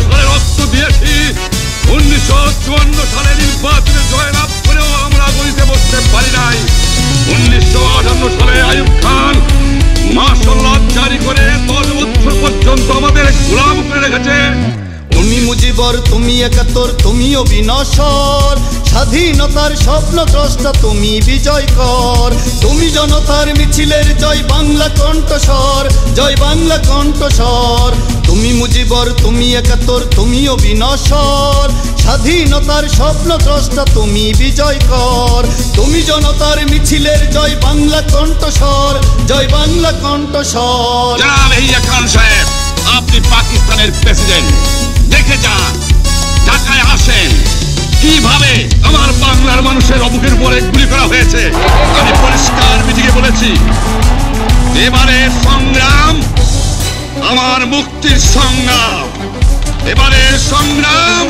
সালে রক্ত দিয়েছি, 1954 সালে নির্বাচনে জয়লাভ করেও আমরা গলিতে বসতে পারি নাই। 1958 সালে আইয়ুব খান মার্শাল ল জারি করে 10 বছর পর্যন্ত আমাদের গোলাম করে রেখেছে। তুমি মুজিবর, তুমি একাত্তর, তুমি অবিনশ্বর, স্বাধীনতার স্বপ্ন দ্রষ্টা তুমি বিজয়কর। তুমি জনতার মিছিলের জয় বাংলা কণ্ঠস্বর, জয় বাংলা কণ্ঠস্বর। তুমি মুজিবর, তুমি একাত্তর, তুমি অবিনশ্বর, স্বাধীনতার স্বপ্ন দ্রষ্টা তুমি বিজয়কর। তুমি জনতার মিছিলের জয় বাংলা কণ্ঠস্বর, জয় বাংলা কণ্ঠস্বর। জনাব ইয়াহিয়া খান সাহেব, আপনি পাকিস্তানের প্রেসিডেন্ট, দেখে যান, ঢাকায় আসেন কিভাবে আমার বাংলার মানুষের বুকের উপরে গুলি করা হয়েছে। আমি পরিষ্কার মিটিংয়ে বলেছি, এবারের সংগ্রাম আমার মুক্তির সংগ্রাম, এবারের সংগ্রাম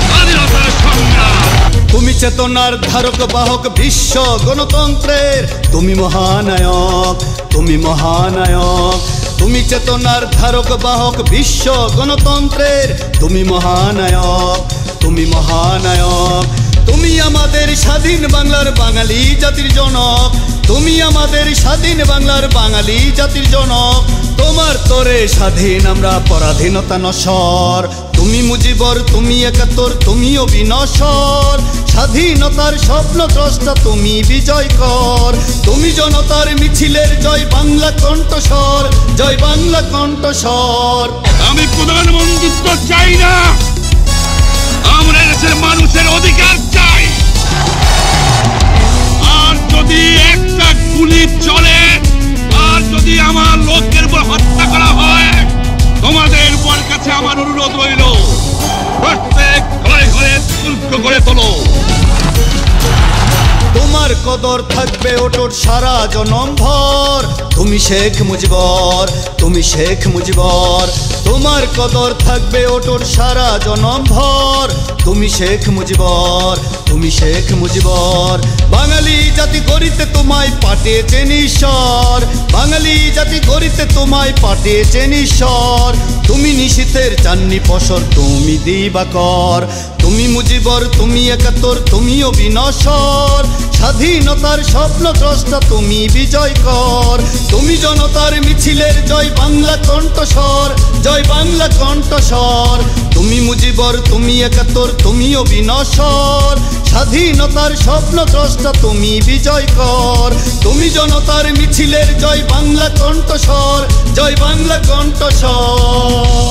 স্বাধীনতার সংগ্রাম। তুমি চেতনার ধারক বাহক বিশ্ব গণতন্ত্রের, তুমি মহানায়ক, তুমি মহানায়ক। তুমি চেতনার ধারক বাহক বিশ্ব গণতন্ত্রের, তুমি মহানায়ক, তুমি মহানায়ক। তুমি আমাদের স্বাধীন বাংলার বাঙালি জাতির জনক, তুমি আমাদের স্বাধীন বাংলার বাঙালি জাতির জনক। তোমার তরে স্বাধীন আমরা পরাধীনতা নশ্বর। তুমি মুজিবর, তুমি একাত্তর, তুমি অবিনশ্বর, স্বাধীনতার স্বপ্ন দ্রষ্টা তুমি বিজয়কর। তুমি জনতার মিছিলের জয় বাংলা কণ্ঠস্বর, জয় বাংলা কণ্ঠস্বর। আমি প্রধানমন্ত্রিত্ব চাই না, আমরা দেশের মানুষের অধিকার চাই। আর যদি একটা গুলি চলে, আর যদি আমার লোকের উপর হত্যা করা হয়, তোমাদের উপর কাছে আমার অনুরোধ রইল, প্রত্যেক ঘরে ঘরে শুল্ক করে তোলো। তোমার কদর থাকবে ওটোর সারা জনম ভর। তুমি শেখ মুজিবর, তুমি শেখ মুজিবর। তোমার কদর থাকবে ওটোর সারা জনম ভর। তুমি শেখ মুজিবর, তুমি শেখ মুজিবর। বাঙালি জাতি গড়িতে তোমায় পাঠিয়েছেন ঈশ্বর, বাঙালি জাতি গড়িতে তোমায় পাঠিয়েছেন ঈশ্বর। তুমি নিশীথের চান্নি ফসর, তুমি দিবাকর। তুমি মুজিবর, তুমি একাত্তর, তুমি অবিনশ্বর, স্বাধীনতার স্বপ্ন দ্রষ্টা তুমি বিজয়কর। তুমি জনতার মিছিলের জয় বাংলা কণ্ঠস্বর, জয় বাংলা কণ্ঠস্বর। তুমি মুজিবর, তুমি একাত্তর, তুমি অবিনশ্বর, স্বাধীনতার স্বপ্ন দ্রষ্টা তুমি বিজয়কর। তুমি জনতার মিছিলের জয় বাংলা কণ্ঠস্বর, জয় বাংলা কণ্ঠস্বর।